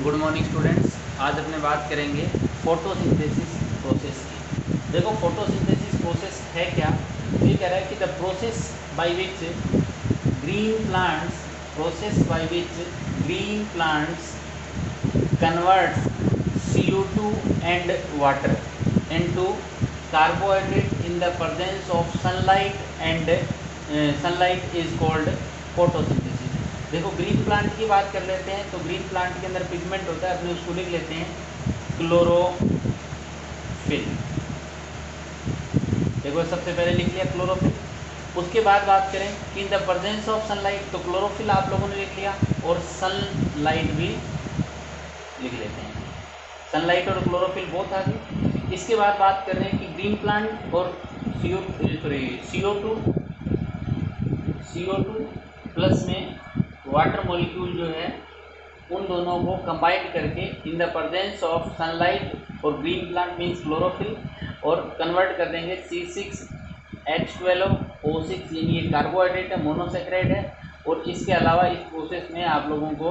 Good morning students. आज अपने बात करेंगे फोटोसिंथेसिस प्रोसेस की। देखो फोटोसिंथेसिस प्रोसेस है क्या। ये कह रहा है कि the process by which green plants converts CO2 and water into carbohydrate in the presence of sunlight and sunlight is called photosynthesis। देखो ग्रीन प्लांट की बात कर लेते हैं। तो ग्रीन प्लांट के अंदर पिगमेंट होता है, अपने उसको लिख लेते हैं क्लोरोफिल। देखो सबसे पहले लिख लिया क्लोरोफिल। उसके बाद बात करें कि in the presence of sunlight, तो क्लोरोफिल आप लोगों ने लिख लिया और सनलाइट भी लिख लेते हैं। सनलाइट और क्लोरोफिल बोथ आ गए। इसके बाद बात कर रहे हैं कि ग्रीन प्लांट और CO2 प्लस में वाटर मॉलिक्यूल जो है उन दोनों को कंबाइंड करके in the presence of sunlight और ग्रीन प्लांट मीन्स क्लोरोफिल और कन्वर्ट कर देंगे C6H12O6, यानी ये कार्बोहाइड्रेट है, मोनोसेक्राइड है। और इसके अलावा इस प्रोसेस में आप लोगों को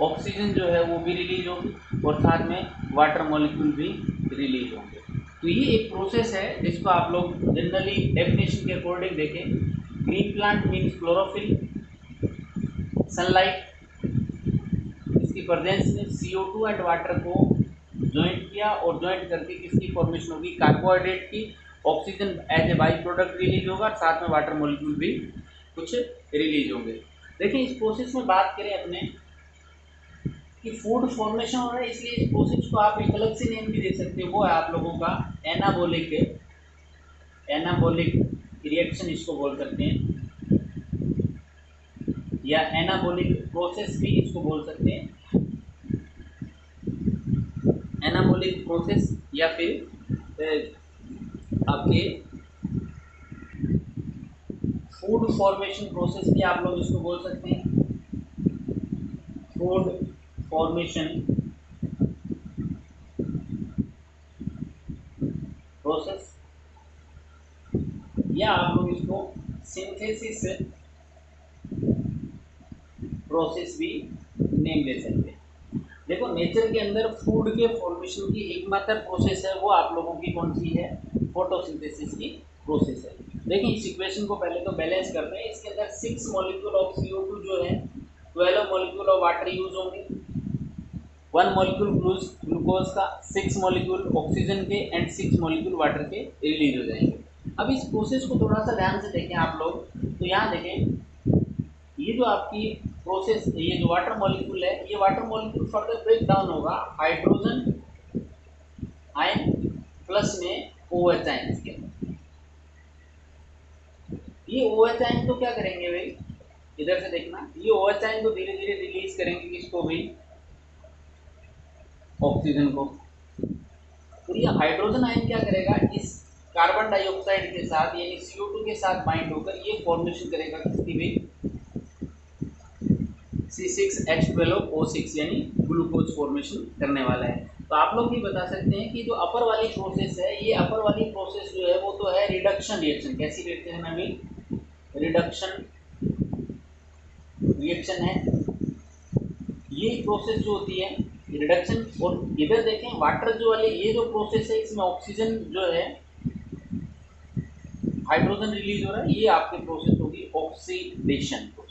ऑक्सीजन जो है वो भी रिलीज होगी और साथ में वाटर मॉलिक्यूल भी रिलीज होंगे। तो ये एक प्रोसेस है जिसको आप लोग जनरली डेफिनेशन के अकॉर्डिंग देखें। Green plant means chlorophyll, sunlight, इसकी प्रेजेंस में CO2 एंड वाटर को ज्वाइंट किया और ज्वाइंट करके किसकी फॉर्मेशन होगी, कार्बोहाइड्रेट की। Oxygen as a by product release होगा और साथ में वाटर मॉलिक्यूल भी कुछ रिलीज होंगे। देखिए इस प्रोसेस में बात करें अपने कि फूड फॉर्मेशन हो रहा है, इसलिए इस प्रोसेस को आप एक अलग से नेम भी दे सकते हो। वो है आप लोगों का एनाबोलिक रिएक्शन इसको बोल सकते हैं, या एनाबोलिक प्रोसेस भी इसको बोल सकते हैं। एनाबोलिक प्रोसेस या फिर आपके फूड फॉर्मेशन प्रोसेस भी आप लोग इसको बोल सकते हैं। फूड फॉर्मेशन प्रोसेस, या आप लोग इसको सिंथेसिस प्रोसेस भी नेम दे सकते हैं। देखो नेचर के अंदर फूड के फॉर्मेशन की एकमात्र प्रोसेस है वो आप लोगों की कौन सी है, फोटोसिंथेसिस की प्रोसेस है। देखिए इस इक्वेशन को पहले तो बैलेंस करते हैं। इसके अंदर 6 मॉलिक्यूल ऑफ CO2 जो है, 12 मॉलिक्यूल ऑफ वाटर यूज होंगे, 1 मॉलिक्यूल ग्लूकोज का, 6 मॉलिक्यूल ऑक्सीजन के एंड 6 मॉलिक्यूल वाटर के रिलीज हो जाएंगे। अब इस प्रोसेस को थोड़ा सा ध्यान से देखें आप लोग। तो यहाँ देखें ये जो आपकी प्रोसेस, ये जो वाटर मॉलिक्यूल है, ये water molecule further break down होगा हाइड्रोजन आयन प्लस में OH आयन के। ये OH आयन तो क्या करेंगे भाई, इधर से देखना, ये OH आयन तो धीरे धीरे रिलीज करेंगे किसको भी, ऑक्सीजन को। तो ये हाइड्रोजन आयन क्या करेगा, इस कार्बन डाइऑक्साइड के साथ यानी CO2 के साथ बाइंड होकर ये फॉर्मेशन करेगा किसकी भी, C6H12O6 यानी ग्लूकोज फॉर्मेशन करने वाला है। तो आप लोग भी बता सकते हैं कि जो अपर वाली प्रोसेस है, ये अपर वाली प्रोसेस जो है वो तो है रिडक्शन रिएक्शन। कैसी रिएक्शन है अभी, रिडक्शन रिएक्शन है ये प्रोसेस जो होती है रिडक्शन। और इधर देखें वाटर जो वाली ये जो प्रोसेस है, इसमें ऑक्सीजन जो है हाइड्रोजन रिलीज हो रहा है, ये आपकी प्रोसेस होगी ऑक्सीडेशन प्रोसेस।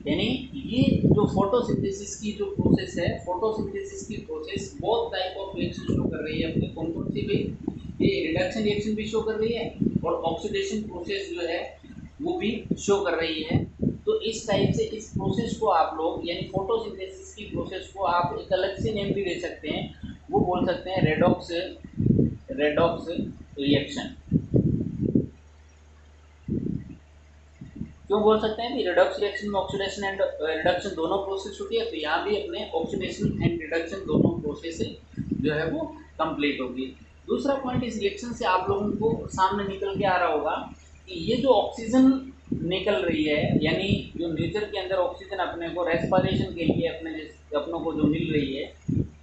यानी ये जो फोटोसिंथेसिस की जो प्रोसेस है, फोटोसिंथेसिस की प्रोसेस बहुत टाइप ऑफ रिएक्शन शो कर रही है अपने। कौन कौन सी भी, ये रिडक्शन रिएक्शन भी शो कर रही है और ऑक्सीडेशन प्रोसेस जो है वो भी शो कर रही है। तो इस टाइप से इस प्रोसेस को आप लोग यानी फोटोसिंथेसिस की प्रोसेस को आप एक अलग से नेम भी दे सकते हैं। वो बोल सकते हैं रेडॉक्स रिएक्शन। क्यों बोल सकते हैं कि रिडक्स रिएक्शन में ऑक्सीडेशन एंड रिडक्शन दोनों प्रोसेस होती है, तो यहाँ भी अपने ऑक्सीडेशन एंड रिडक्शन दोनों प्रोसेस जो है वो कंप्लीट होगी। दूसरा पॉइंट इस रिएक्शन से आप लोगों को सामने निकल के आ रहा होगा कि ये जो ऑक्सीजन निकल रही है, यानी जो नेचर के अंदर ऑक्सीजन अपने को रेस्पिरेशन के लिए अपनों को जो मिल रही है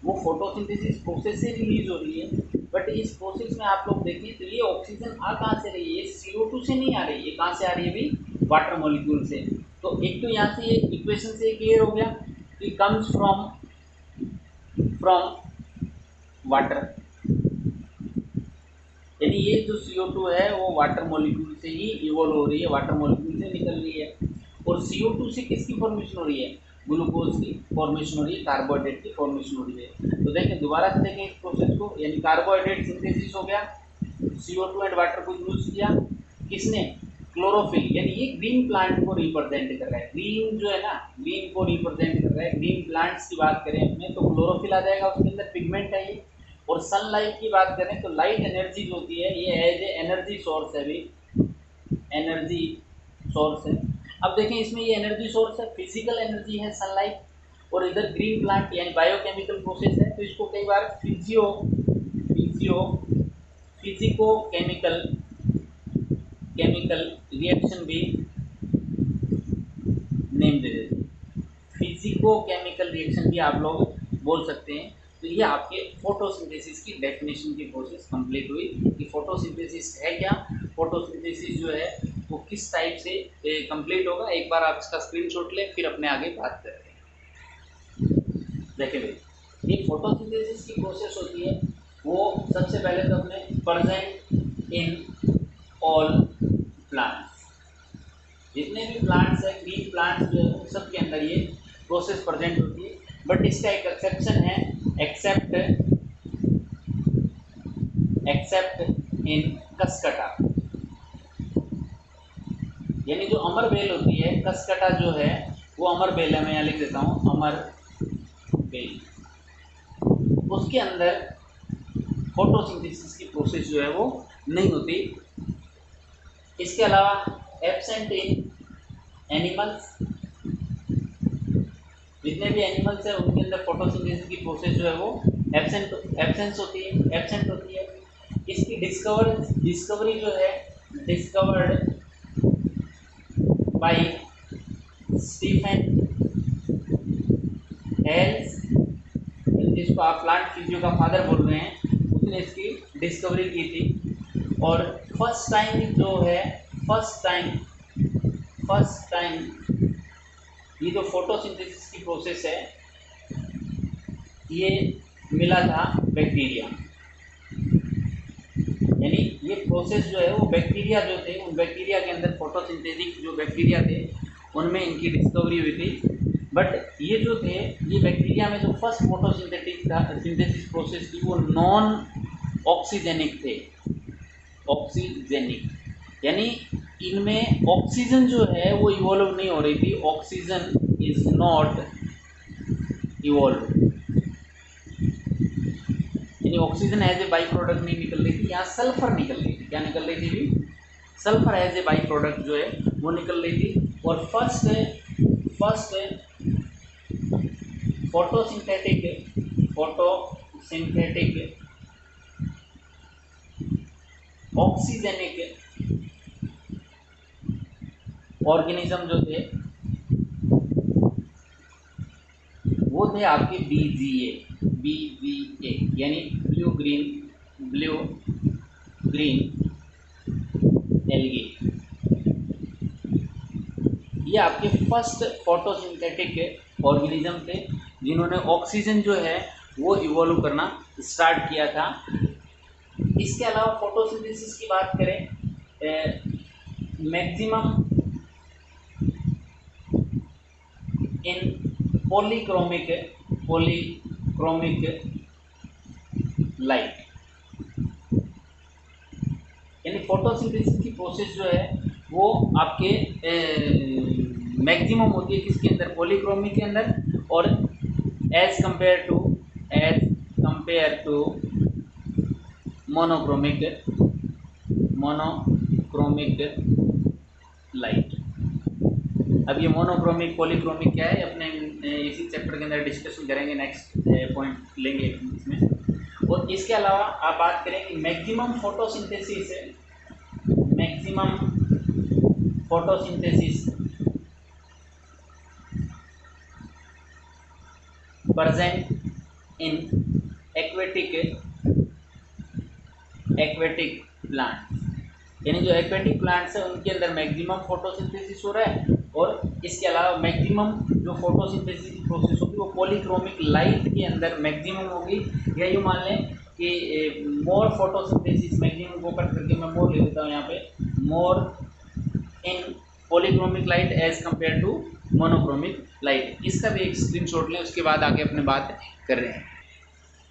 वो फोटोसिंथेसिस प्रोसेस से रिलीज हो रही है। बट इस प्रोसेस में आप लोग देखें तो ये ऑक्सीजन आ कहाँ से रही है, CO2 से नहीं आ रही है, कहाँ से आ रही है भी, वाटर मॉलिक्यूल से। तो एक तो यहाँ से ये इक्वेशन से क्लियर हो गया it comes from वाटर, यानी ये जो CO2 है वो वाटर मॉलिक्यूल से ही इवॉल्व हो रही है, वाटर मॉलिक्यूल से निकल रही है। और CO2 से किसकी फॉर्मेशन हो रही है? ग्लूकोज की फॉर्मेशन हो रही है, कार्बोहाइड्रेट की फॉर्मेशन हो रही है। तो देखें, दोबारा से देखें इस प्रोसेस को, यानी कार्बोहाइड्रेट सिंथेसिस हो गया, CO2 एंड वाटर को यूज किया, किसने? क्लोरोफिल, यानी ये ग्रीन प्लांट को रिप्रेजेंट कर रहा है। ग्रीन जो है ना, ग्रीन को रिप्रेजेंट कर रहा है। ग्रीन प्लांट्स की बात करें अपने तो क्लोरोफिल आ जाएगा, उसके अंदर पिगमेंट है ये। और सनलाइट की बात करें तो लाइट एनर्जी जो होती है ये एज ए एनर्जी सोर्स है, भी एनर्जी सोर्स है। अब देखें इसमें ये एनर्जी सोर्स है, फिजिकल एनर्जी है सनलाइट, और इधर ग्रीन प्लांट यानी बायोकेमिकल प्रोसेस है। तो इसको कई बार फिजिको केमिकल रिएक्शन भी नेम दे देते हैं, फिजिको केमिकल रिएक्शन भी आप लोग बोल सकते हैं। तो ये आपके फोटोसिंथेसिस की डेफिनेशन की प्रोसेस कंप्लीट हुई कि फोटोसिंथेसिस है क्या, फोटोसिंथेसिस जो है वो किस टाइप से कंप्लीट होगा। एक बार आप इसका स्क्रीनशॉट लें, फिर अपने आगे बात करते हैं। देखिए भाई, ये फोटोसिंथेसिस की प्रोसेस होती है वो सबसे पहले तो अपने प्रेजेंट इन ऑल प्लांट्स, जितने भी प्लांट्स है, ग्रीन प्लांट्स जो है सब के अंदर ये प्रोसेस प्रेजेंट होती है। बट इसका एक एक्सेप्शन है, एक्सेप्ट इन कसकटा, यानी जो अमर बेल होती है, कसकटा जो है वो अमर बेल है, मैं यहाँ लिख देता हूँ अमर बेल, उसके अंदर फोटोसिंथेसिस की प्रोसेस जो है वो नहीं होती। इसके अलावा एब्सेंट इन एनिमल्स, जितने भी एनिमल्स है उनके अंदर फोटोसिंथेसिस की प्रोसेस जो है वो एब्सेंट होती है। इसकी डिस्कवरी जो है, डिस्कवर्ड बाय स्टीफन हेल्स, जिसको आप प्लांट फिजियो का फादर बोल रहे हैं, उसने इसकी डिस्कवरी की थी। और फर्स्ट टाइम ये जो फोटोसिंथेसिस की प्रोसेस है ये मिला था बैक्टीरिया, यानी ये प्रोसेस जो है वो बैक्टीरिया जो थे, उन बैक्टीरिया के अंदर फोटोसिंथेटिक जो बैक्टीरिया थे उनमें इनकी डिस्कवरी हुई थी। बट ये जो थे, ये बैक्टीरिया में जो फर्स्ट सिंथेसिस प्रोसेस थी वो नॉन ऑक्सीजेनिक थे, ऑक्सीजेनिक, यानी इनमें ऑक्सीजन जो है वो इवॉल्व नहीं हो रही थी, ऑक्सीजन इज नॉट इवॉल्व, यानी oxygen as a by product नहीं निकल रही थी, यहाँ सल्फर निकल रही थी। क्या निकल रही थी भी? Sulphur as a by product जो है वो निकल रही थी। और फर्स्ट फोटोसिंथेटिक ऑक्सीजेनिक ऑर्गेनिज्म जो थे वो थे आपके बीजीए, यानी ब्लू ग्रीन एल्गी। ये आपके फर्स्ट फोटोसिंथेटिक ऑर्गेनिज्म थे जिन्होंने ऑक्सीजन जो है वो इवॉल्व करना स्टार्ट किया था। इसके अलावा फोटोसिंथेसिस की बात करें, मैक्सिमम इन पॉलीक्रोमिक लाइट, यानी फोटोसिंथेसिस की प्रोसेस जो है वो आपके मैक्सिमम होती है किसके अंदर? पॉलीक्रोमिक के अंदर। और as compare to monochromic light. अब ये मोनोक्रोमिक पॉलीक्रोमिक क्या है अपने इसी चैप्टर के अंदर डिस्कशन करेंगे, नेक्स्ट पॉइंट लेंगे इसमें। और इसके अलावा आप बात करें कि maximum photosynthesis present in aquatic plants, यानी जो एक्वेटिक प्लांट्स है उनके अंदर मैक्सिमम फोटोसिंथेसिस हो रहा है, और इसके अलावा मैक्सिमम जो फोटोसिंथेसिस की प्रोसेस होगी वो पॉलीक्रोमिक लाइट के अंदर मैक्सिमम होगी। या यूँ मान लें कि मोर फोटोसिंथेसिस, मैक्सिमम को कट करके मैं मोर ले लेता हूँ यहाँ पे, more in polychromic light as compare to monochromic light. इसका भी एक स्क्रीनशॉट लें, उसके बाद आगे अपने बात कर रहे हैं।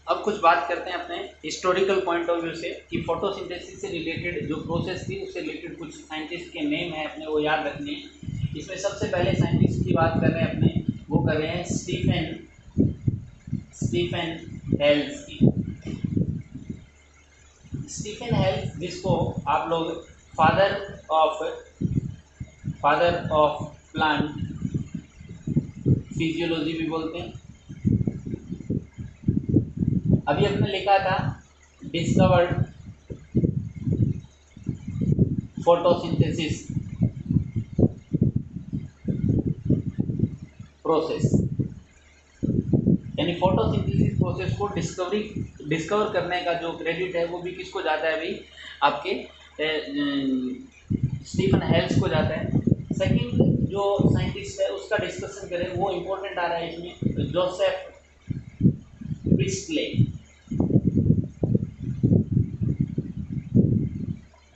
अब कुछ बात करते हैं अपने हिस्टोरिकल पॉइंट ऑफ व्यू से कि फोटोसिंथेसिस से रिलेटेड जो प्रोसेस थी उससे रिलेटेड कुछ साइंटिस्ट के नेम है अपने, वो याद रखने हैं। इसमें सबसे पहले साइंटिस्ट की बात कर रहे हैं अपने, वो कर रहे हैं स्टीफन हेल्स की। स्टीफन हेल्स, जिसको आप लोग फादर ऑफ प्लांट फिजियोलॉजी भी बोलते हैं। अभी अपने लिखा था डिस्कवर्ड फोटोसिंथेसिस प्रोसेस, यानी फोटोसिंथेसिस प्रोसेस को डिस्कवर करने का जो क्रेडिट है वो भी किसको जाता है भाई, आपके स्टीफन हेल्स को जाता है। सेकंड जो साइंटिस्ट है उसका डिस्कशन करें, वो इम्पोर्टेंट आ रहा है इसमें, जोसेफ प्रिस्टले।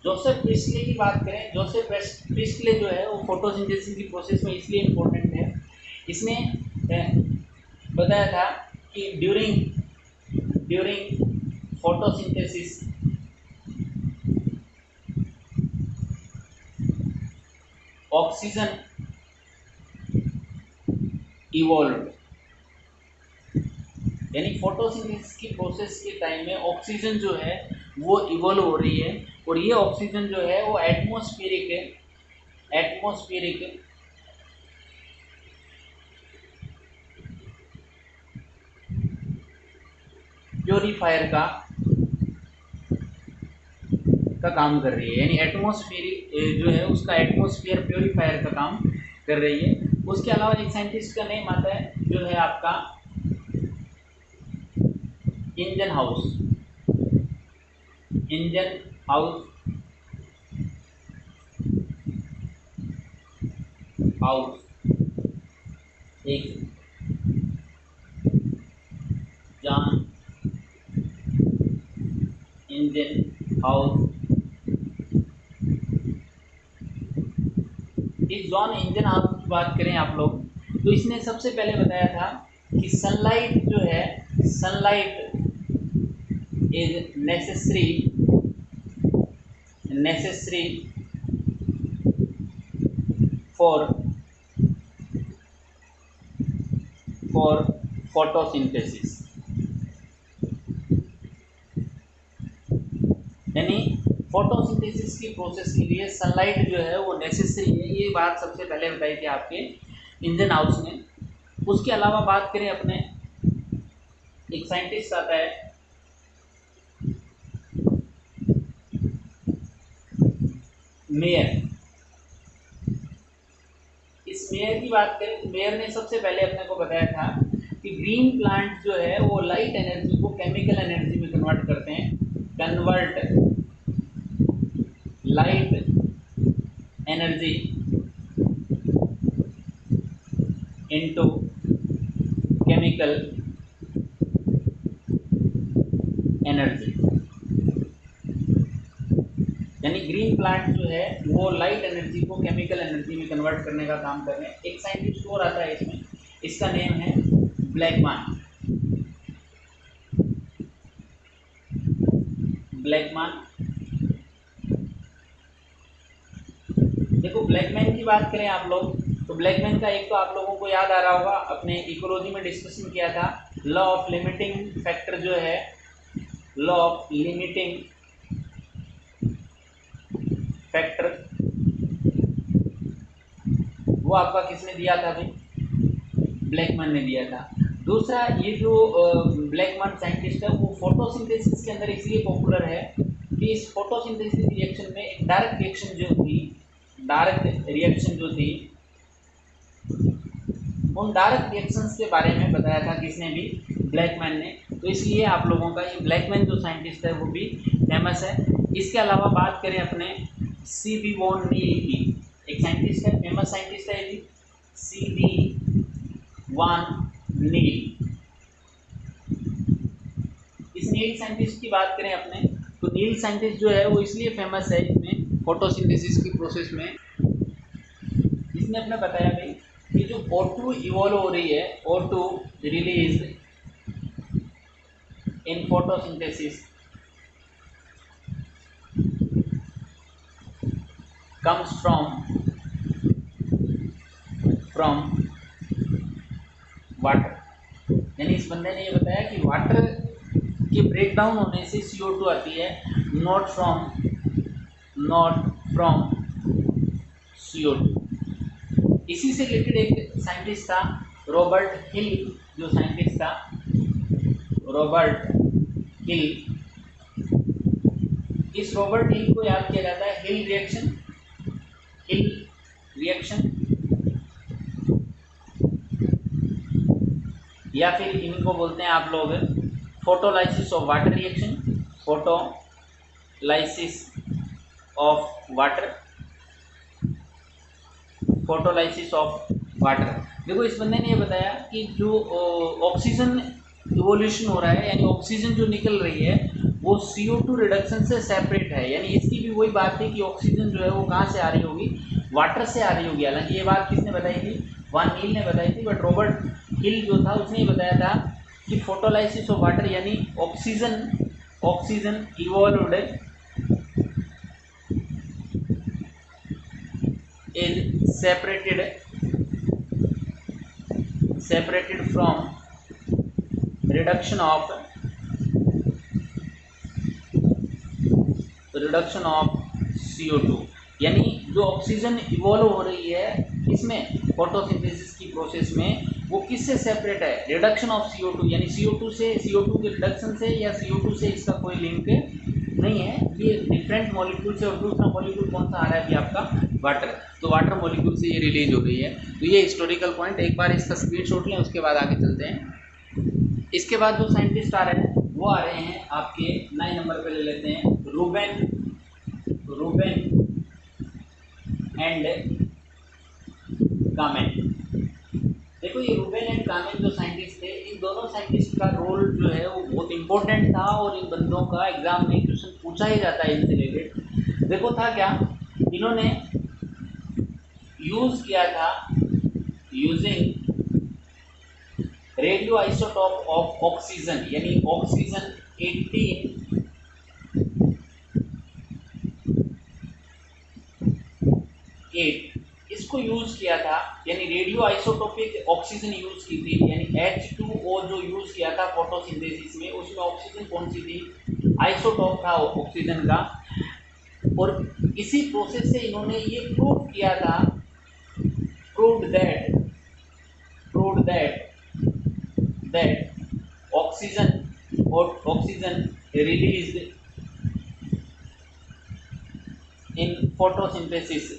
जोसेफ प्रिस्टले की बात करें, जोसेफ प्रिस्टले जो है वो फोटोसिंथेसिस की प्रोसेस में इसलिए इम्पोर्टेंट है, इसने बताया था कि ड्यूरिंग फोटोसिंथेसिस ऑक्सीजन इवॉल्व, यानी फोटोसिंथेसिस की प्रोसेस के टाइम में ऑक्सीजन जो है वो इवॉल्व हो रही है, और ये ऑक्सीजन जो है वो एटमॉस्फेरिक प्योरीफायर का काम कर रही है, यानी एटमॉस्फेरिक जो है उसका एटमॉस्फेयर प्योरीफायर का काम कर रही है। उसके अलावा एक साइंटिस्ट का नेम आता है जो है आपका इंजन हाउस एक जॉन इंजन हाउस। इस जॉन इंजन हाउस की बात करें आप लोग, तो इसने सबसे पहले बताया था कि सनलाइट जो है, sunlight is necessary for photosynthesis, यानी फोटोसिंथेसिस की प्रोसेस के लिए सनलाइट जो है वो नेसेसरी है। ये बात सबसे पहले बताई थी आपके इंजन हाउस ने। उसके अलावा बात करें अपने, एक साइंटिस्ट आता है मेयर। इस मेयर की बात करें तो मेयर ने सबसे पहले अपने को बताया था कि ग्रीन प्लांट जो है वो लाइट एनर्जी को केमिकल एनर्जी में कन्वर्ट करते हैं, light energy into chemical energy, यानी ग्रीन प्लांट जो है वो लाइट एनर्जी को केमिकल एनर्जी में कन्वर्ट करने का काम कर रहे हैं। एक साइंटिस्ट और आता है इसमें, इसका नेम है ब्लैकमैन। देखो ब्लैकमैन की बात करें आप लोग, तो ब्लैकमैन का एक तो आप लोगों को याद आ रहा होगा, अपने इकोलॉजी में डिस्कशन किया था, लॉ ऑफ लिमिटिंग फैक्टर जो है, लॉ ऑफ लिमिटिंग फैक्टर, वो आपका किसने दिया था भाई, ब्लैकमैन ने दिया था। दूसरा, ये जो ब्लैकमैन साइंटिस्ट है वो फोटोसिंथेसिस के अंदर इसलिए पॉपुलर है कि इस फोटोसिंथेसिस रिएक्शन में एक डायरेक्ट रिएक्शन जो थी, उन डायरेक्ट रिएक्शंस के बारे में बताया था किसने भी, ब्लैकमैन ने। तो इसलिए आप लोगों का ये ब्लैकमैन जो साइंटिस्ट है वो भी फेमस है। इसके अलावा बात करें अपने सी बी वॉन नील की, एक साइंटिस्ट है, फेमस साइंटिस्ट है जी, सी बी वान नील। इस नील साइंटिस्ट की बात करें अपने, तो नील साइंटिस्ट जो है वो इसलिए फेमस है इसमें फोटोसिंथेसिस की प्रोसेस में, इसने अपने बताया भाई कि जो O2 इवॉल्व हो रही है, O2 release in photosynthesis comes from water. यानी इस बंदे ने ये बताया कि वाटर के ब्रेकडाउन होने से CO2 आती है, नॉट फ्रॉम CO2। इसी से रिलेटेड एक साइंटिस्ट था रॉबर्ट हिल, जो साइंटिस्ट था रॉबर्ट हिल, इस रॉबर्ट हिल को याद किया जाता है हिल रिएक्शन, हिल रिएक्शन, या फिर इनको बोलते हैं आप लोग photolysis of water reaction, photolysis of water, photolysis of water. देखो इस बंदे ने ये बताया कि जो ऑक्सीजन इवोल्यूशन हो रहा है, यानी ऑक्सीजन जो निकल रही है वो CO2 रिडक्शन से सेपरेट है। यानी इसकी भी वही बात थी कि ऑक्सीजन जो है वो कहाँ से आ रही होगी, वाटर से आ रही होगी। हालांकि ये बात किसने बताई थी, वान नील ने बताई थी, बट रॉबर्ट हिल जो था उसने ये बताया था कि फोटोलाइसिस ऑफ वाटर यानी oxygen evolved is separated from reduction of CO2। यानी जो ऑक्सीजन इवॉल्व हो रही है इसमें फोटोसिंथेसिस की प्रोसेस में, वो किससे सेपरेट है, रिडक्शन ऑफ CO2, यानी CO2 के रिडक्शन से या CO2 से इसका कोई लिंक नहीं है, ये डिफरेंट मॉलिक्यूल से। और दूसरा मॉलिक्यूल कौन सा आ रहा है कि आपका वाटर, तो वाटर मॉलिक्यूल से ये रिलीज हो रही है। तो ये हिस्टोरिकल पॉइंट, एक बार इसका स्क्रीनशॉट लें, उसके बाद आगे चलते हैं। इसके बाद जो साइंटिस्ट आ रहे हैं वो आ रहे हैं आपके 9 नंबर पे ले लेते हैं रूबेन एंड कामेन। देखो ये रूबेन एंड कामेन जो साइंटिस्ट थे, इन दोनों साइंटिस्ट का रोल जो है वो बहुत इंपॉर्टेंट था, और इन बंदों का एग्जाम में क्वेश्चन पूछा ही जाता है इनसे रिलेटेड। देखो था क्या, इन्होंने यूज किया था using radio isotope of oxygen, यानी ऑक्सीजन 18 इसको यूज किया था, यानी रेडियो आइसोटोपिक ऑक्सीजन यूज की थी, यानी H2O जो यूज किया था फोटोसिंथेसिस में, उसमें ऑक्सीजन कौन सी थी, आइसोटोप था ऑक्सीजन का। और इसी प्रोसेस से इन्होंने ये प्रूव किया था, proved that oxygen released in photosynthesis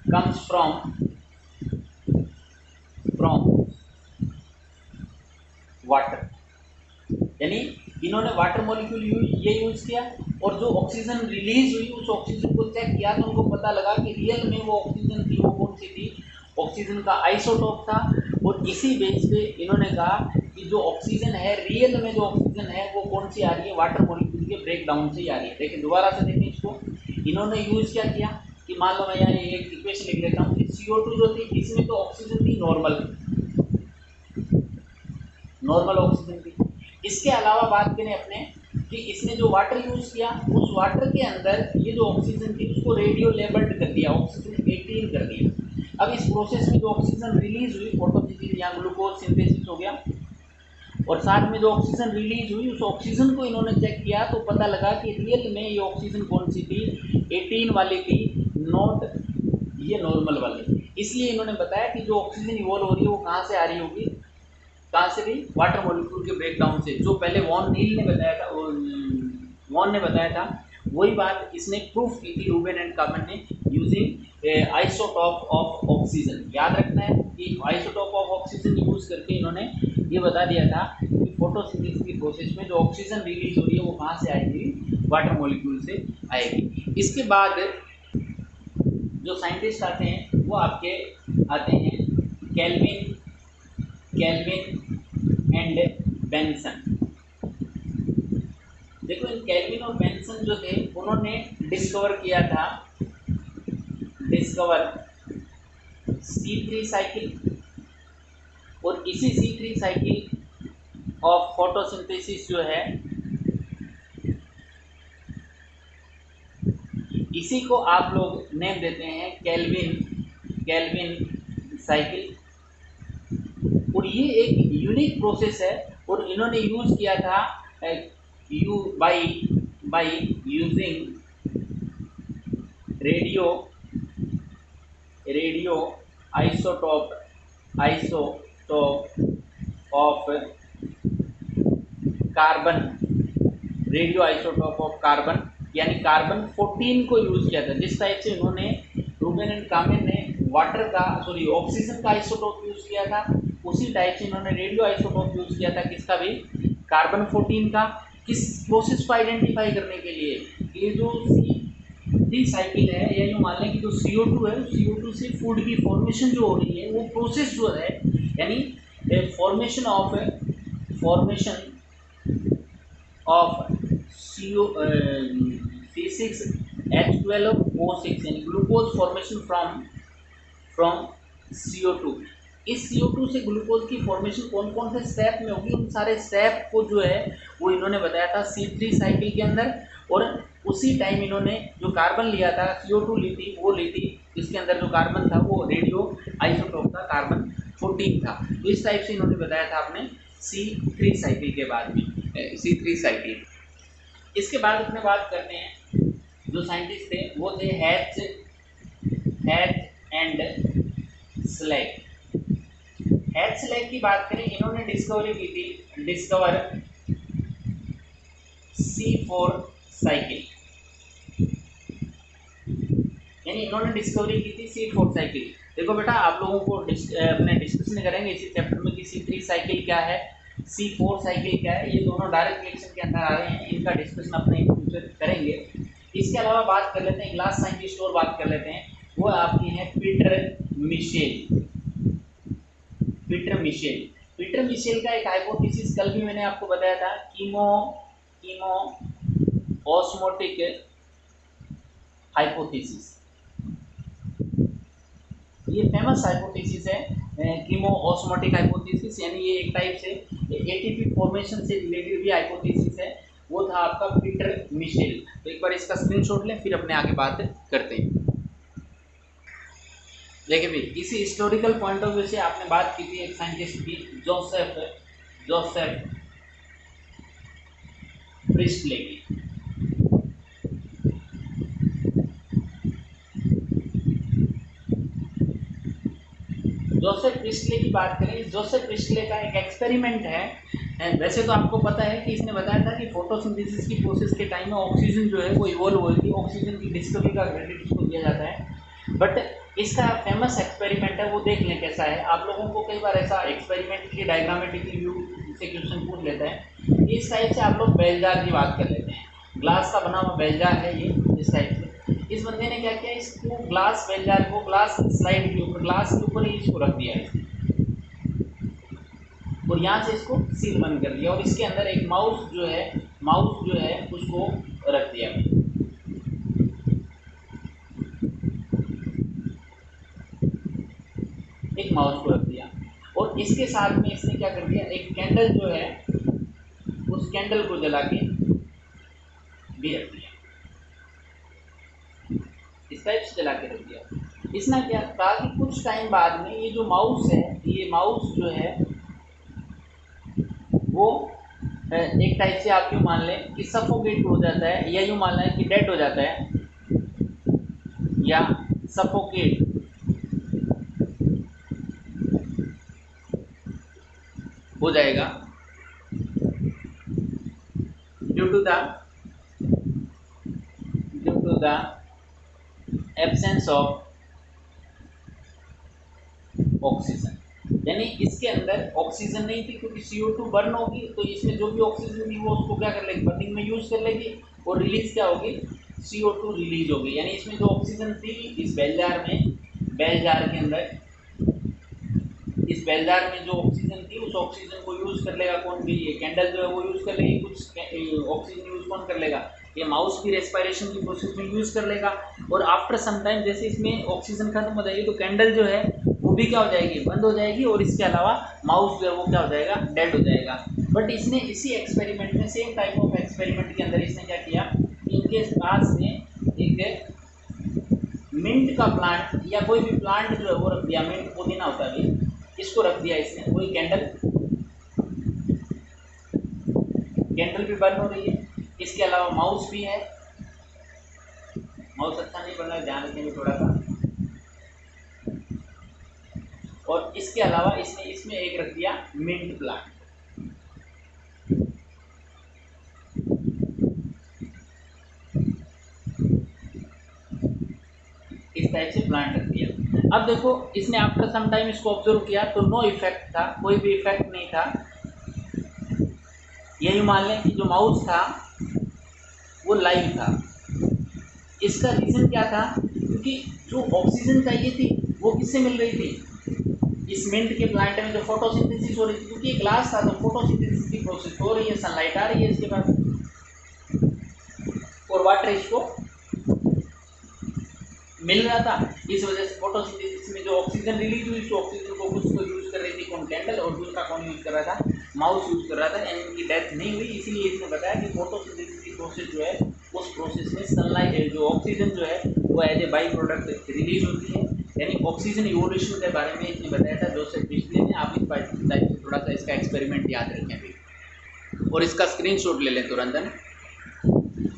comes from water. यानी इन्होंने वाटर मॉलिक्यूल ये यूज किया, और जो ऑक्सीजन रिलीज हुई उस ऑक्सीजन को चेक किया, तो उनको पता लगा कि रियल में वो ऑक्सीजन थी, वो कौन सी थी, ऑक्सीजन का आइसोटोप था। और इसी बेस पे इन्होंने कहा कि जो ऑक्सीजन है, रियल में जो ऑक्सीजन है वो कौन सी आ रही है, वाटर मॉलिक्यूल के ब्रेकडाउन से ही आ रही है। देखिए दोबारा से देखिए इसको, इन्होंने यूज क्या किया कि मान लो मैं यहाँ एक इक्वेशन लिख लेता हूँ कि CO2 जो थी इसमें तो ऑक्सीजन थी नॉर्मल ऑक्सीजन थी। इसके अलावा बात करें अपने कि इसने जो वाटर यूज किया, उस वाटर के अंदर ये जो ऑक्सीजन थी उसको रेडियो लेबल्ड कर दिया, ऑक्सीजन 18 कर दिया। अब इस प्रोसेस में जो ऑक्सीजन रिलीज हुई, फोटोसिंथेसिस या ग्लूकोज सिंथेसिस हो गया, और साथ में जो ऑक्सीजन रिलीज हुई उस ऑक्सीजन को इन्होंने चेक किया, तो पता लगा कि रियल में ये ऑक्सीजन कौन सी थी, 18 वाली थी, नॉट ये नॉर्मल वाली। इसलिए इन्होंने बताया कि जो ऑक्सीजन इवॉल्व हो रही है वो कहाँ से आ रही होगी, कहाँ से भी, वाटर मॉलिक्यूल के ब्रेकडाउन से। जो पहले वॉन नील ने बताया था वही बात इसने प्रूफ की थी रूबेन एंड कामेन ने, यूजिंग आइसोटोप ऑफ ऑक्सीजन। याद रखना है कि आइसोटोप ऑफ ऑक्सीजन यूज करके इन्होंने ये बता दिया था कि फोटोसिंथेसिस की प्रोसेस में जो ऑक्सीजन रिलीज हो रही है वो कहाँ से आएगी, वाटर मॉलिक्यूल से आएगी। इसके बाद जो साइंटिस्ट आते हैं वो आपके आते हैं केल्विन एंड बेंसन। देखो इन केल्विन और बेंसन जो थे उन्होंने डिस्कवर किया था C3 साइकिल, और इसी C3 साइकिल ऑफ फोटोसिंथेसिस जो है इसी को आप लोग नेम देते हैं केल्विन साइकिल। और ये एक यूनिक प्रोसेस है और इन्होंने यूज किया था by using radio isotope of carbon, radio isotope of carbon यानी कार्बन 14 को यूज किया था। जिस टाइप से इन्होंने रूबेन एंड कामेन ने ऑक्सीजन का आइसोटोप यूज किया था, उसी टाइप से इन्होंने रेडियो आइसोटोप यूज किया था किसका भी, कार्बन 14 का। किस प्रोसेस को आइडेंटिफाई करने के लिए, ये जो C3 साइकिल है या यूँ मान लें कि जो CO2 है, CO2 से फूड की फॉर्मेशन जो हो रही है वो प्रोसेस जो है यानी फॉर्मेशन ऑफ C6H12O6 यानी ग्लूकोज फॉर्मेशन फ्रॉम CO2। इस CO2 से ग्लूकोज की फॉर्मेशन कौन कौन से स्टेप में होगी, उन सारे स्टेप को जो है वो इन्होंने बताया था C3 साइकिल के अंदर। और उसी टाइम इन्होंने जो कार्बन लिया था, CO2 ली थी, इसके अंदर जो कार्बन था वो रेडियो आइसोटोप का कार्बन 14 था। तो इस टाइप से इन्होंने बताया था आपने C3 साइकिल के बाद में C3 साइकिल। इसके बाद अपने बात करते हैं जो साइंटिस्ट थे वो थे hatch and slag. Hatch slag की बात करें, इन्होंने डिस्कवर C4 साइकिल, यानी इन्होंने डिस्कवरी की थी C4 साइकिल। देखो बेटा आप लोगों को अपने डिस्कशन करेंगे इसी चैप्टर में कि C3 साइकिल क्या है, C4 साइकिल क्या है, ये दोनों डायरेक्ट रिएक्शन के अंदर आ रहे हैं, इनका डिस्कशन अपने फ्यूचर करेंगे। इसके अलावा बात कर लेते हैं एक लास्ट साइंटिस्ट और बात कर लेते हैं, वो आपकी हैं पीटर मिशेल का एक हाइपोथेसिस कल भी मैंने आपको बताया था, कीमो ऑस्मोटिक हाइपोथेसिस। ये फेमस हाइपोथेसिस है कीमो ऑस्मोटिक हाइपोथेसिस, यानी ये एक टाइप से एटीपी फॉर्मेशन से रिलेटेड भी हाइपोथेसिस है, वो था आपका पीटर मिशेल। तो एक बार इसका स्क्रीनशॉट लें फिर अपने आगे बात करते हैं। देखिए भाई इसी हिस्टोरिकल पॉइंट ऑफ व्यू से आपने बात की थी एक साइंटिस्ट की, जोसेफ प्रिस्टले की। जोसेफ प्रिस्टले की बात करें, जोसेफ प्रिस्टले का एक एक्सपेरिमेंट है। वैसे तो आपको पता है कि इसने बताया था कि फोटोसिंथेसिस की प्रोसेस के टाइम में ऑक्सीजन जो है वो इवॉल्व हुई थी, ऑक्सीजन की डिस्कवरी का क्रेडिट इसको दिया जाता है। बट इसका फेमस एक्सपेरिमेंट है वो देख लें कैसा है। आप लोगों को कई बार ऐसा एक्सपेरिमेंट की डायग्रामेटिक व्यू से क्वेश्चन पूछ लेते हैं, इस टाइप से आप लोग बेल जार की बात कर लेते हैं, ग्लास का बना हुआ बेल जार है ये, इस टाइप से। इस बंदे ने क्या किया, इसको ग्लास बेल जार को ग्लास स्लाइड के ऊपर, ग्लास के ऊपर ही इसको रख दिया है और यहाँ से इसको सील बंद कर दिया और इसके अंदर एक माउस जो है उसको रख दिया। एक माउस को रख दिया और इसके साथ में इसने क्या कर दिया, एक कैंडल जो है उस कैंडल को जला के भी रख दिया, इस टाइप से जला के रख दिया। इसने क्या कहा कि कुछ टाइम बाद में ये जो माउस है, ये माउस जो है वो एक टाइप से आप यूँ मान लें कि सफोकेट हो जाता है, या यूँ मान लें कि डेड हो जाता है, या सफोकेट हो जाएगा due to the absence of oxygen. यानी इसके अंदर ऑक्सीजन नहीं थी, क्योंकि CO2 बर्न होगी तो इसमें जो भी ऑक्सीजन थी वो उसको क्या कर लेगी, बर्निंग में यूज कर लेगी और रिलीज क्या होगी, CO2 रिलीज होगी। यानी इसमें जो ऑक्सीजन थी इस बेल जार में, बेल जार के अंदर, इस बेल जार में जो ऑक्सीजन थी उस ऑक्सीजन को यूज कर लेगा कौन भी, ये कैंडल जो है वो यूज कर लेगी। कुछ ऑक्सीजन यूज कौन कर लेगा, ये माउस भी रेस्पिरेशन की प्रोसेस में यूज कर लेगा। और आफ्टर सम टाइम जैसे इसमें ऑक्सीजन खत्म हो जाएगी तो कैंडल जो है वो भी क्या हो जाएगी, बंद हो जाएगी, और इसके अलावा माउस जो है वो क्या हो जाएगा, डेड हो जाएगा। बट इसने इसी एक्सपेरिमेंट में, सेम टाइप ऑफ एक्सपेरिमेंट के अंदर इसने क्या किया, इनके पास में एक मिंट का प्लांट या कोई भी प्लांट जो है वो रख दिया, मिंट पुदीना होता है, इसको रख दिया इसने, वही कैंडल, कैंडल भी बर्न हो रही है। इसके अलावा माउस भी है, माउस अच्छा नहीं बन रहा है, ध्यान रखेंगे थोड़ा सा। और इसके अलावा इसने इसमें एक रख दिया मिंट प्लांट। इस टाइप से प्लांट रख दिया। अब देखो इसने आफ्टर सम टाइम इसको ऑब्जर्व किया तो नो इफेक्ट था, कोई भी इफेक्ट नहीं था। यही मान लें कि जो माउस था वो लाइव था। इसका रीज़न क्या था, क्योंकि जो ऑक्सीजन चाहिए थी वो किससे मिल रही थी, इस मिंट के प्लांट में जो फोटोसिंथेसिस हो रही थी, क्योंकि ग्लास था तो फोटोसिंथेसिस की प्रोसेस हो रही है, सनलाइट आ रही है इसके पास, और वाटर इसको मिल रहा था। इस वजह से फोटोसिंथेसिस में जो ऑक्सीजन रिलीज हुई, तो ऑक्सीजन को कुछ तो यूज कर रही थी कौन, कैंडल, और दूसरा कौन यूज कर रहा था, माउस यूज कर रहा था। एंड इनकी डेथ नहीं हुई, इसीलिए इसने बताया कि फोटोसिंथेसिस की प्रोसेस जो है उस प्रोसेस में सनलाइट जो ऑक्सीजन जो है वो as a by product release होती है। यानी ऑक्सीजन इवोल्यूशन के बारे में इसने बताया था जोसेफ प्रिस्टली ने। आप इस टाइप से थोड़ा सा इसका एक्सपेरिमेंट याद रखें अभी, और इसका स्क्रीनशॉट ले लें तुरंत।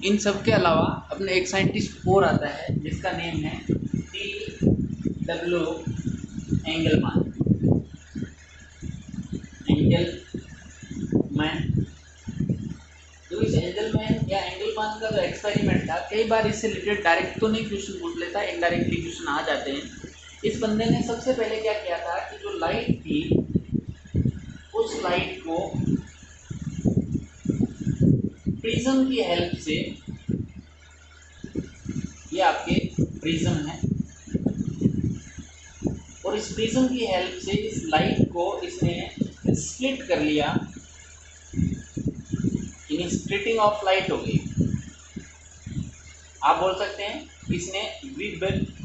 इन सब के अलावा अपने एक साइंटिस्ट और आता है जिसका नेम है T.W. एंगलमैन। जो इस एंगलमैन या एंगलमैन का जो एक्सपेरिमेंट था, कई बार इससे रिलेटेड डायरेक्ट तो नहीं क्वेश्चन पूछ लेता, इनडायरेक्टली क्वेश्चन आ जाते हैं। इस बंदे ने सबसे पहले क्या किया था कि जो लाइट थी उस लाइट को प्रिज्म की हेल्प से, ये आपके प्रिज्म है, और इस प्रिज्म की हेल्प से इस लाइट को इसने स्प्लिट कर लिया, यानी स्प्लिटिंग ऑफ लाइट हो गई। आप बोल सकते हैं इसने विबग्योर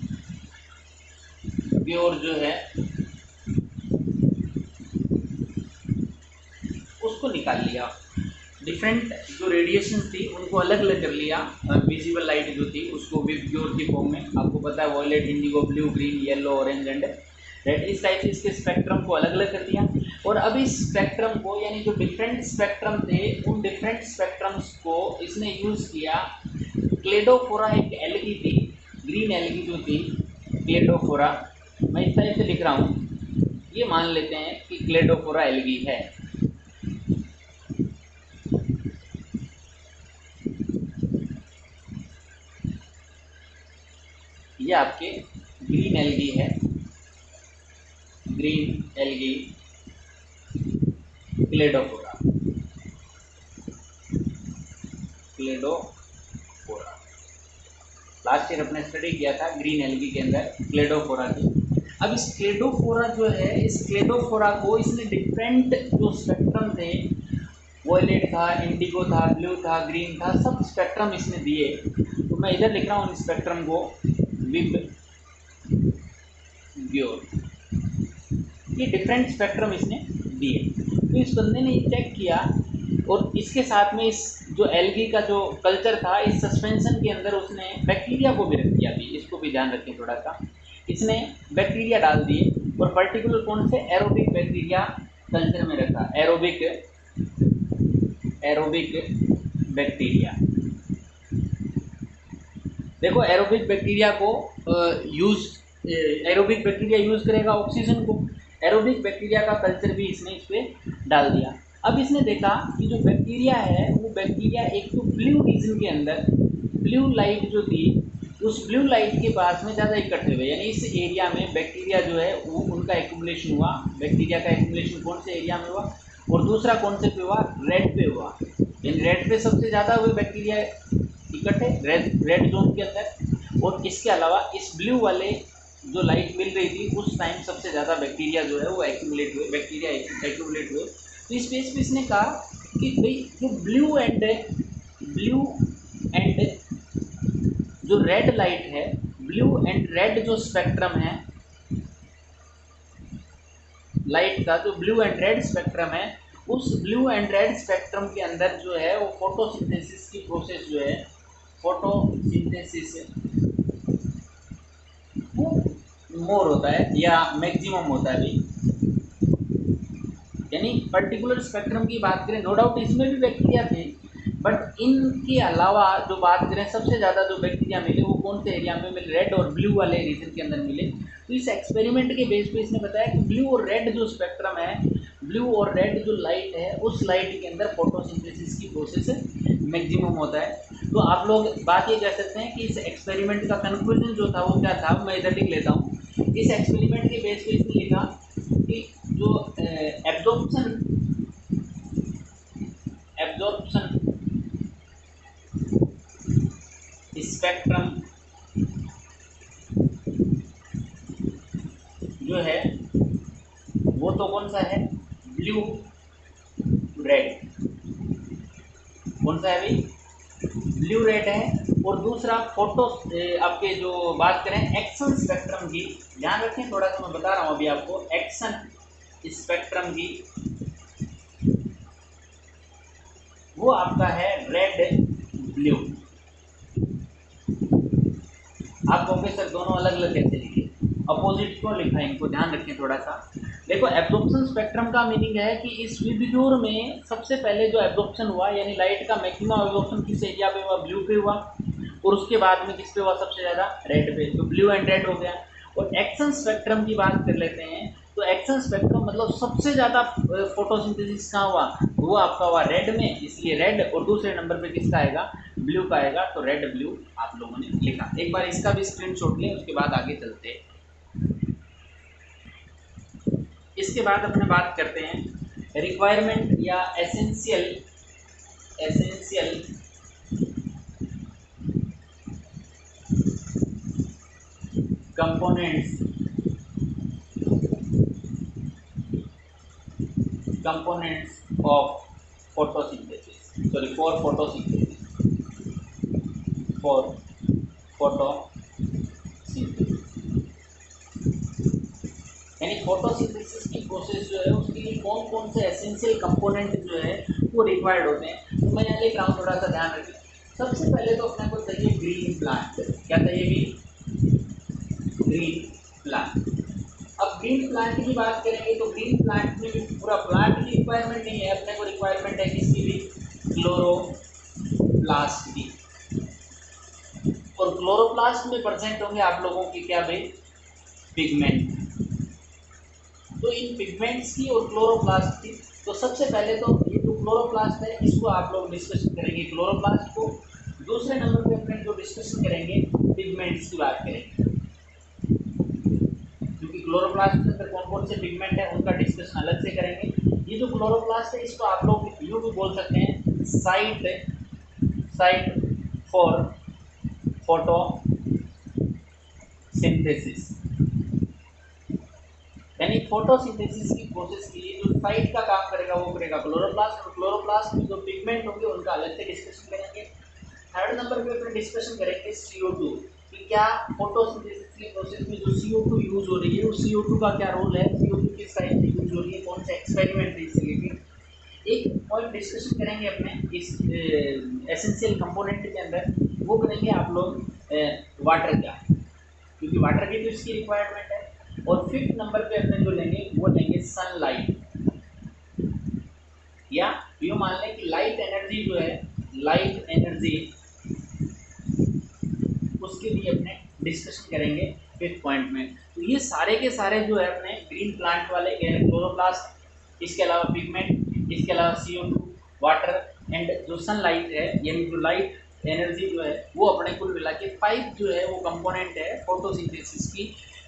जो है उसको निकाल लिया, डिफरेंट जो रेडिएशन थी उनको अलग अलग कर लिया। विजिबल लाइट जो थी उसको विबग्योर की फॉर्म में, आपको पता है violet, indigo, blue, green, yellow, orange and red, इस टाइप से इसके स्पेक्ट्रम को अलग अलग कर दिया। और अब इस स्पेक्ट्रम को, यानी जो डिफरेंट स्पेक्ट्रम थे उन डिफरेंट स्पेक्ट्रम्स को इसने यूज़ किया। क्लेडोफोरा एक एल्गी थी, ग्रीन एल्गी जो थी क्लेडोफोरा, मैं इस टाइप से लिख रहा हूँ, ये मान लेते हैं कि क्लेडोफोरा एल्गी है। ये आपके ग्रीन एल्गी है, green algae Cladophora, Cladophora. Last year अपने स्टडी किया था ग्रीन एल्गी के अंदर क्लेडोफोरा की। अब इस क्लेडोफोरा जो है, इस क्लेडोफोरा को इसने डिफरेंट जो स्पेक्ट्रम थे, वॉयलेट था, इंडिगो था, ब्लू था, ग्रीन था, सब स्पेक्ट्रम इसने दिए। तो मैं इधर लिख रहा हूँ स्पेक्ट्रम को विबग्योर, ये डिफरेंट स्पेक्ट्रम इसने दिए। तो इस बंदे ने चेक किया, और इसके साथ में इस जो एल्गी का जो कल्चर था, इस सस्पेंशन के अंदर उसने बैक्टीरिया को भी रख दिया भी, इसको भी ध्यान रखें थोड़ा सा। इसने बैक्टीरिया डाल दिए, और पर्टिकुलर कौन से, एरोबिक बैक्टीरिया कल्चर में रखा, एरोबिक बैक्टीरिया। देखो एरोबिक बैक्टीरिया को एरोबिक बैक्टीरिया यूज़ करेगा ऑक्सीजन को, एरोबिक बैक्टीरिया का कल्चर भी इसने इस पर डाल दिया। अब इसने देखा कि जो बैक्टीरिया है वो बैक्टीरिया एक तो ब्लू रीजन के अंदर, ब्लू लाइट जो थी उस ब्लू लाइट के पास में ज़्यादा इकट्ठे हुए, यानी इस एरिया में बैक्टीरिया जो है वो उनका का एक्यूमुलेशन हुआ, बैक्टीरिया का एक्यूमुलेशन कौन से एरिया में हुआ, और दूसरा कौन से पे हुआ, रेड पे हुआ। इन रेड पे सबसे ज़्यादा हुए बैक्टीरिया इकट्ठे रेड जोन के अंदर। और इसके अलावा इस ब्लू वाले जो लाइट मिल रही थी उस टाइम सबसे ज़्यादा बैक्टीरिया जो है वो एक्यूमुलेट हुए, बैक्टीरिया एक्यूमुलेट हुए। तो इस पेज पे इसने कहा कि भाई जो ब्लू एंड जो रेड लाइट है, ब्लू एंड रेड जो स्पेक्ट्रम है लाइट का, जो ब्लू एंड रेड स्पेक्ट्रम है, उस ब्लू एंड रेड स्पेक्ट्रम के अंदर जो है वो फोटोसिंथेसिस की प्रोसेस जो है, फोटोसिंथेसिस वो मोर होता है या मैक्सिमम होता है भाई। यानी पर्टिकुलर स्पेक्ट्रम की बात करें, नो डाउट इसमें भी बैक्टीरिया थे, बट इनके अलावा जो बात करें सबसे ज़्यादा जो बैक्टीरिया मिले वो कौन से एरिया में मिले, रेड और ब्लू वाले रीजन के अंदर मिले। तो इस एक्सपेरिमेंट के बेस पे इसने बताया कि ब्लू और रेड जो स्पेक्ट्रम है, ब्लू और रेड जो लाइट है, उस लाइट के अंदर फोटोसिंथेसिस की प्रोसेस मैक्सिमम होता है। तो आप लोग बात ये कह सकते हैं कि इस एक्सपेरिमेंट का कंक्लूजन जो था वो क्या था, मैं इधर लिख लेता हूँ। इस एक्सपेरिमेंट के बेस पे इसने लिखा कि जो एब्जॉर्प्शन स्पेक्ट्रम जो है वो तो कौन सा है, ब्लू रेड, कौन सा है भाई, ब्लू रेड है। और दूसरा फोटो आपके जो बात करें एक्शन स्पेक्ट्रम की, ध्यान रखें थोड़ा सा, मैं बता रहा हूँ अभी आपको, एक्शन स्पेक्ट्रम की वो आपका है रेड ब्लू। आप कहोगे सर दोनों अलग अलग कैसे लिखे, अपोजिट क्यों लिखा है, इनको ध्यान रखें थोड़ा सा। देखो एब्जॉर्प्शन स्पेक्ट्रम का मीनिंग है कि इस विबग्योर में सबसे पहले जो एब्जॉर्प्शन हुआ, यानी लाइट का मैक्सिमम एब्जॉर्प्शन किस एरिया पे हुआ, ब्लू पे हुआ, और उसके बाद में किस पे हुआ सबसे ज़्यादा, रेड पे। तो ब्लू एंड रेड हो गया। और एक्शन स्पेक्ट्रम की बात कर लेते हैं, तो एक्शन स्पेक्ट्रम मतलब सबसे ज़्यादा फोटोसिंथेसिस कहाँ हुआ, वो आपका हुआ रेड में, इसलिए रेड, और दूसरे नंबर पे किसका आएगा, ब्लू का आएगा। तो रेड ब्लू आप लोगों ने लिखा। एक बार इसका भी स्क्रीनशॉट लें, उसके बाद आगे चलते हैं। इसके बाद अपने बात करते हैं रिक्वायरमेंट या essential components of photosynthesis, sorry for photosynthesis. यानी फोटोसिंथेसिस की प्रोसेस जो है उसके लिए कौन कौन से एसेंशियल कंपोनेंट जो है वो रिक्वायर्ड होते हैं। तो मैं यहाँ लिख रहा हूँ, थोड़ा सा ध्यान रखिए। सबसे पहले तो अपने को चाहिए ग्रीन प्लांट। क्या चाहिए भी, ग्रीन प्लांट। अब ग्रीन प्लांट की बात करेंगे तो ग्रीन प्लांट में भी पूरा प्लांट की रिक्वायरमेंट नहीं है, अपने को रिक्वायरमेंट है किसकी भी, क्लोरोप्लास्ट की। और क्लोरोप्लास्ट में प्रेजेंट होंगे आप लोगों की क्या भाई, पिगमेंट। तो इन पिगमेंट्स की और क्लोरोप्लास्ट की, तो सबसे पहले तो ये जो क्लोरोप्लास्ट है इसको आप लोग डिस्कशन करेंगे, क्लोरोप्लास्ट को। दूसरे नंबर पे अपने जो डिस्कशन करेंगे पिगमेंट्स की बात करेंगे, क्योंकि क्लोरोप्लास्ट के अंदर कौन कौन से पिगमेंट है उनका डिस्कशन अलग से करेंगे। ये जो क्लोरोप्लास्ट है इसको आप लोग यूँ भी बोल सकते हैं साइट फॉर फोटोसिंथेसिस। यानी फोटोसिंथेसिस की प्रोसेस के लिए जो साइट का काम करेगा वो करेगा क्लोरोप्लास्ट, और क्लोरोप्लास्ट में जो पिगमेंट होंगे उनका अलग से डिस्कशन करेंगे। थर्ड नंबर पे अपने डिस्कशन करेंगे CO2 कि क्या फोटोसिंथेसिस की प्रोसेस में जो CO2 यूज हो रही है उस CO2 का क्या रोल है, CO2 किस टाइप से यूज हो रही है, कौन सा एक्सपेरिमेंट है इससे रिलेटेड। एक पॉइंट डिस्कशन करेंगे अपने इस एसेंशियल कंपोनेंट के अंदर, वो करेंगे आप लोग वाटर का, क्योंकि वाटर की तो इसकी रिक्वायरमेंट है। और फिफ्थ नंबर पे अपने जो लेंगे वो लेंगे सनलाइट, या यूँ मान लें कि लाइट एनर्जी जो है, लाइट एनर्जी, उसके लिए अपने डिस्कशन करेंगे फिफ्थ पॉइंट में। तो ये सारे के सारे जो है अपने ग्रीन प्लांट वाले क्लोरोप्लास्ट, इसके अलावा पिगमेंट, इसके अलावा CO2, वाटर एंड जो सनलाइट है, यानी जो लाइट एनर्जी जो है वो अपने कुल मिला के 5 जो है वो कंपोनेंट है फोटोसिंथेसिस की,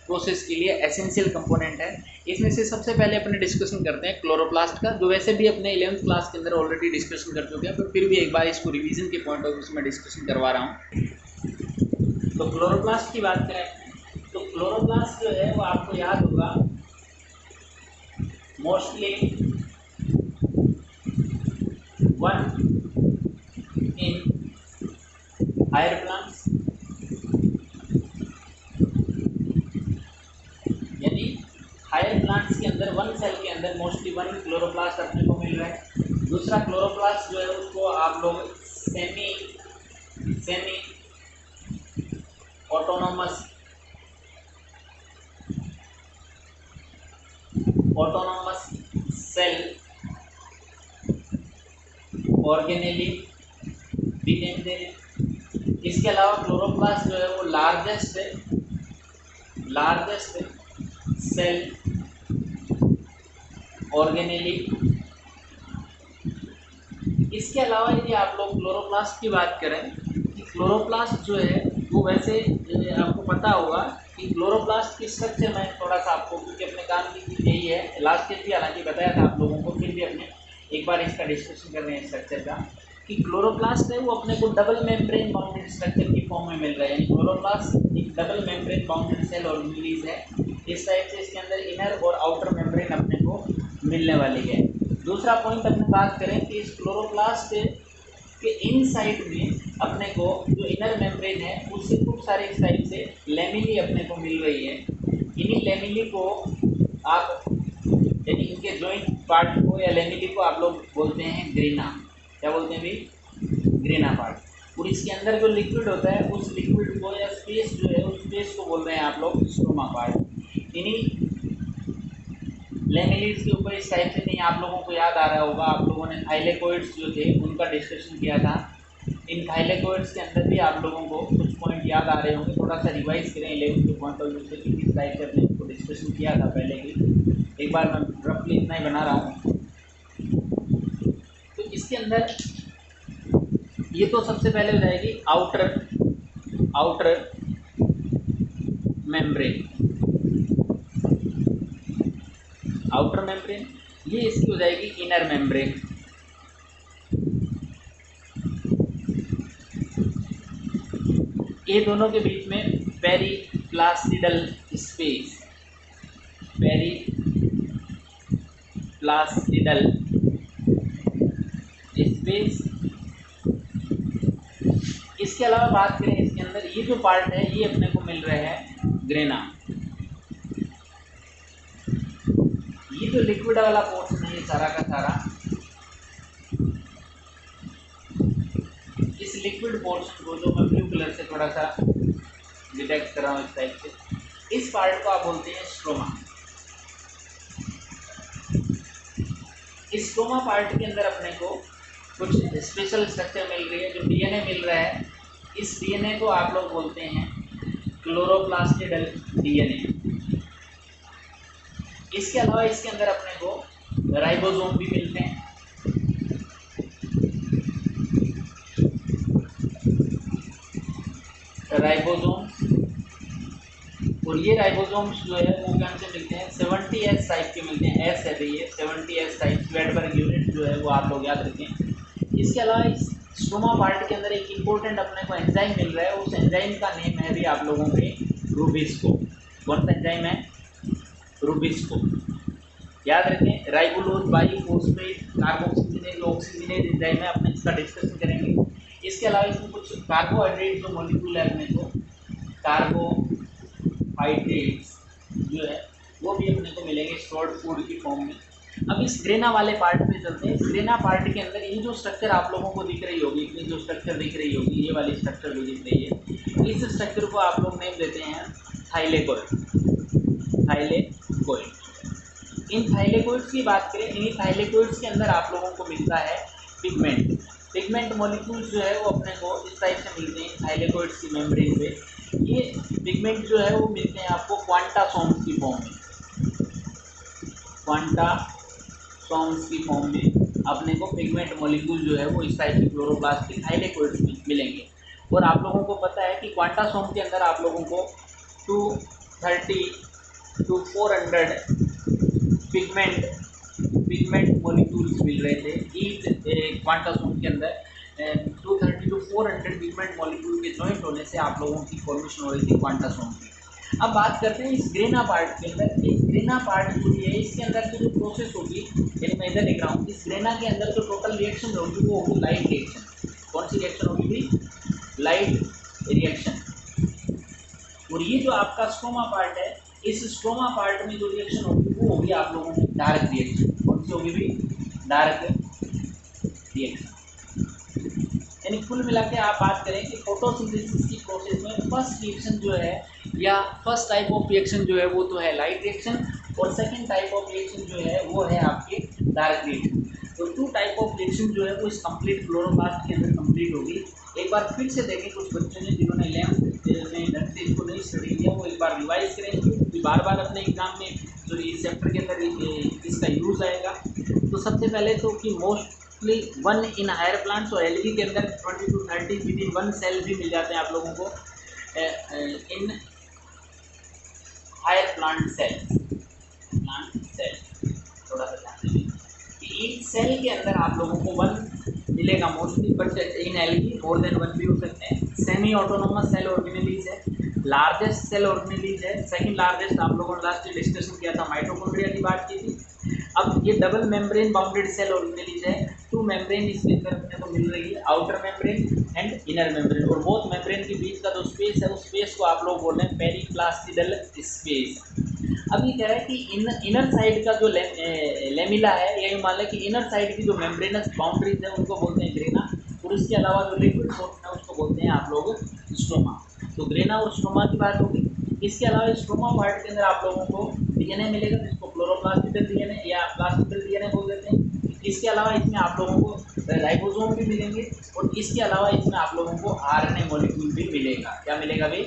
प्रोसेस के लिए एसेंशियल कंपोनेंट है। इसमें से सबसे पहले अपने डिस्कशन करते हैं क्लोरोप्लास्ट का, जो वैसे भी अपने 11th क्लास के अंदर ऑलरेडी डिस्कशन कर चुके हैं, पर फिर भी एक बार इसको रिवीजन के पॉइंट ऑफ व्यू से मैं डिस्कशन करवा रहा हूँ। तो क्लोरोप्लास्ट की बात करें तो क्लोरोप्लास्ट जो है वो आपको याद होगा mostly one in higher plants, यानी हायर प्लांट्स के अंदर वन सेल के अंदर मोस्टली वन क्लोरोप्लास्ट अपने को मिल रहा है। दूसरा क्लोरोप्लास्ट जो है उसको आप लोग semi semi autonomous autonomous cell organelle भी नेम दे रहे हैं। इसके अलावा क्लोरोप्लास्ट जो है वो लार्जेस्ट सेल ऑर्गेनेली। इसके अलावा यदि आप लोग क्लोरोप्लास्ट की बात करें कि क्लोरोप्लास्ट जो है वो वैसे आपको पता होगा कि क्लोरोप्लास्ट की स्ट्रक्चर में थोड़ा सा आपको, क्योंकि अपने काम की चीज़ यही है, लास्ट ईयर भी हालांकि बताया था आप लोगों को, फिर भी अपने एक बार इसका डिस्कशन कर रहे हैं स्ट्रक्चर का, कि क्लोरोप्लास्ट है वो अपने को डबल मेम्ब्रेन बाउंडेड स्ट्रक्चर की फॉर्म में मिल रहा है। यानी क्लोरोप्लास्ट एक double membrane bounded cell organelles है। इस टाइप से इसके अंदर इनर और आउटर मेम्ब्रेन अपने को मिलने वाली है। दूसरा पॉइंट अपने बात करें कि इस क्लोरोप्लास्ट के इन साइड में अपने को जो इनर मेम्ब्रेन है उससे खूब सारे इस टाइप से लेमिली अपने को मिल रही है। इन्हीं लेमिली को आप, यानी इनके जॉइंट पार्ट को या लेमिली को आप लोग बोलते हैं ग्रेना। क्या बोलते हैं भाई? Grana part. और इसके अंदर जो लिक्विड होता है उस लिक्विड को या स्पेस जो है उस स्पेस को बोल रहे हैं आप लोग स्ट्रोमा पार्ट। इन्हीं लेमिलीज के ऊपर इस टाइप से, नहीं आप लोगों को याद आ रहा होगा, आप लोगों ने थाइलेकोइड्स जो थे उनका डिस्कशन किया था। इन थाइलेकोइड्स के अंदर भी आप लोगों को कुछ पॉइंट याद आ रहे होंगे, थोड़ा सा रिवाइज करें 11th के पॉइंट ऑफ व्यू से, किस टाइप से अपने को डिस्कशन किया था पहले ही। एक बार मैं रफली इतना ही बना रहा हूँ। तो इसके अंदर ये तो सबसे पहले हो जाएगी आउटर मेम्ब्रेन, आउटर मेम्ब्रेन। ये इसकी हो जाएगी इनर मेम्ब्रेन। ये दोनों के बीच में पेरीप्लास्टिडल स्पेस, पेरीप्लास्टिडल स्पेस। इसके अलावा बात करें इसके अंदर ये जो पार्ट है ये अपने को मिल रहा है ग्रेना। ये जो लिक्विड वाला पोर्शन है ये सारा का सारा, इस लिक्विड पोर्शन को जो मैं ब्लू कलर से थोड़ा सा डिटेक्ट कर रहा हूँ इस टाइप से, इस पार्ट को आप बोलते हैं स्ट्रोमा। इस स्ट्रोमा पार्ट के अंदर अपने को कुछ स्पेशल स्ट्रक्चर मिल रही है, जो डीएनए मिल रहा है। इस डीएनए को आप लोग बोलते हैं क्लोरोप्लास्टिडल डीएनए। इसके अलावा इसके अंदर अपने को राइबोसोम भी मिलते हैं। राइबोसोम, और ये राइबोसोम्स जो है वो कौन से मिलते हैं? 70S टाइप के मिलते हैं। एस है ये 70S टाइप, स्वेडबर्ग यूनिट जो है वो आप लोग याद रखें। इसके अलावा इस स्ट्रोमा पार्ट के अंदर एक इम्पोर्टेंट अपने को एंजाइम मिल रहा है, उस एंजाइम का नेम है भी आप लोगों के रूबिस्को। कौन सा एंजाइम है? रूबिस्को। याद रखें, राइबोलोज बाइफॉस्फेट कार्बोक्सिलेज ऑक्सीजनेज एंजाइम है, अपने इसका डिस्कशन करेंगे। इसके अलावा इसमें कुछ कार्बोहाइड्रेट जो मॉलिक्यूल है अपने को, कार्बोहाइड्रेट्स जो है वो भी अपने को मिलेंगे स्टोर्ड फूड की फॉर्म में। अब इस ग्रेना वाले पार्ट पे चलते हैं। इस ग्रेना पार्ट के अंदर ये जो स्ट्रक्चर आप लोगों को दिख रही होगी, इतनी जो स्ट्रक्चर दिख रही होगी, ये वाली स्ट्रक्चर जो दिख रही है, इस स्ट्रक्चर को आप लोग नेम देते हैं थाइलेकोइड। थाइलेकोइड। इन थाइलेकोइड्स की बात करें, इन थाइलेकोइड्स के अंदर आप लोगों को मिलता है पिगमेंट। पिगमेंट मॉलिक्यूल्स जो है वो अपने को इस टाइप से मिलते हैं थाइलेकोइड्स की मेम्ब्रेन पे। ये पिगमेंट जो है वो मिलते हैं आपको क्वांटासोम्स की फॉर्म में। क्वांटासोम्स की फॉर्म में अपने को पिगमेंट मॉलिक्यूल जो है वो इस टाइप के क्लोरोप्लास्ट के थाइलेकोइड्स में मिलेंगे। और आप लोगों को पता है कि क्वांटासोम के अंदर आप लोगों को 2 230 to 400 पिगमेंट मॉलिक्यूल्स मिल रहे थे ईच क्वांटासोम के अंदर। 230 to 400 पिगमेंट मॉलिक्यूल के जॉइंट होने से आप लोगों की फॉर्मेशन हो रही थी क्वांटासोम की। अब बात करते हैं इस ग्रेना पार्ट के अंदर। इस ग्रेना पार्ट जो है इसके अंदर की जो प्रोसेस होगी, यानी मैं इधर लिख रहा हूँ, इस ग्रेना के अंदर जो टोटल रिएक्शन होगी वो होगी लाइट रिएक्शन। कौन सी रिएक्शन होगी भी? Light reaction. और ये जो आपका स्ट्रोमा पार्ट है, इस स्ट्रोमा पार्ट में जो रिएक्शन होगी वो होगी आप लोगों की डार्क रिएक्शन। कौन सी होगी भी? Dark reaction. यानी कुल मिला के आप बात करें कि फोटोसिंथेसिस की प्रोसेस में फर्स्ट रिएक्शन जो है या फर्स्ट टाइप ऑफ रिएक्शन जो है वो तो है लाइट रिएक्शन, और सेकंड टाइप ऑफ रिएक्शन जो है वो है आपकी डार्क रिएक्शन। तो टू टाइप ऑफ रिएक्शन जो है वो इस कंप्लीट क्लोरोप्लास्ट के अंदर कंप्लीट होगी। एक बार फिर से देखें, कुछ बच्चों ने जिन्होंने 11th में ढंग से इसको नहीं स्टडी किया वो एक बार रिवाइज करें, क्योंकि बार बार अपने एग्जाम में जो इस चैप्टर के अंदर इसका यूज़ आएगा। तो सबसे पहले तो कि mostly one in higher plants, और एलगी के अंदर 20 to 30 within one cell भी मिल जाते हैं आप लोगों को इन हायर प्लांट सेल। थोड़ा सा ध्यान दीजिए कि इन सेल के अंदर आप लोगों को वन मिलेगा mostly, but in algae more than one भी हो सकते हैं। सेमी ऑटोनोमस सेल ऑर्गेनेलीज है, लार्जेस्ट सेल ऑर्गेनेलीज है। सेकंड लार्जेस्ट आप लोगों ने लास्ट डिस्कशन किया था, माइटोकॉन्ड्रिया की बात की थी। अब ये double membrane bounded cell organelles है। टू मेम्ब्रेन इसके अंदर अपने को मिल रही है, outer membrane and inner membrane, और बोथ मेम्ब्रेन के बीच का जो स्पेस है उस स्पेस को आप लोग बोल रहे हैं पेरिप्लास्टिडल स्पेस। अब ये कह रहा है कि इनर साइड का जो लेमिला है, यही मान लें कि इनर साइड की जो मेम्ब्रेनस बाउंड्रीज है उनको बोलते हैं ग्रेना, और इसके अलावा जो लिक्विड पोर्शन है उसको बोलते हैं आप लोग स्ट्रोमा। तो ग्रेना और स्ट्रोमा की बात होगी। इसके अलावा स्ट्रोमा पार्ट के अंदर आप लोगों को डीएनए मिलेगा, जिसको क्लोरोप्लास्टिकल डीएनए या प्लास्टिकल डीएनए बोल देते हैं। इसके अलावा इसमें आप लोगों को राइबोसोम भी मिलेंगे, और इसके अलावा इसमें आप लोगों को आरएनए मॉलिक्यूल भी मिलेगा। क्या मिलेगा भाई?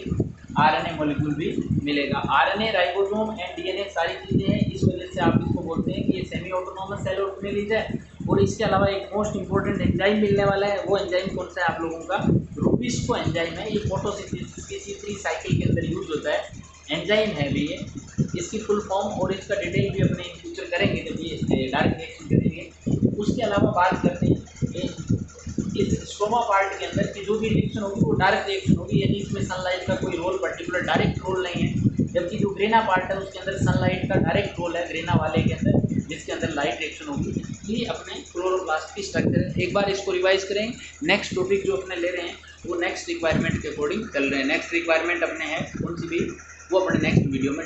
आरएनए मॉलिक्यूल भी मिलेगा। आरएनए, राइबोसोम एंड डीएनए सारी चीज़ें हैं, इस वजह से आप इसको बोलते हैं कि ये सेमी ऑटोनोमस सेल ऑर्गेनेलीज है। और इसके अलावा एक मोस्ट इंपॉर्टेंट एंजाइम मिलने वाला है, वो एंजाइम कौन सा है आप लोगों का? रूबिस्को एंजाइम है। ये फोटोसिंथेसिस की C3 साइकिल के अंदर यूज होता है, एंजाइम है भी ये। इसकी फुल फॉर्म और इसका डिटेल भी अपने इन फ्यूचर करेंगे जब ये डायरेक्ट रिएक्शन करेंगे। उसके अलावा बात करते हैं इस स्ट्रोमा पार्ट के अंदर की जो भी रिएक्शन होगी वो डायरेक्ट रिएक्शन होगी, यानी इसमें सनलाइट का कोई रोल पर्टिकुलर डायरेक्ट रोल नहीं है। जबकि जो ग्रेना पार्ट है उसके अंदर सनलाइट का डायरेक्ट रोल है, ग्रेना वाले के अंदर, जिसके अंदर लाइट रिएक्शन होगी। ये अपने क्लोरोप्लास्ट की स्ट्रक्चर है। एक बार इसको रिवाइज करें। नेक्स्ट टॉपिक जो अपने ले रहे हैं वो नेक्स्ट रिक्वायरमेंट के अकॉर्डिंग चल रहे हैं। नेक्स्ट रिक्वायरमेंट अपने हैं कौन सी भी, वो अपने नेक्स्ट वीडियो में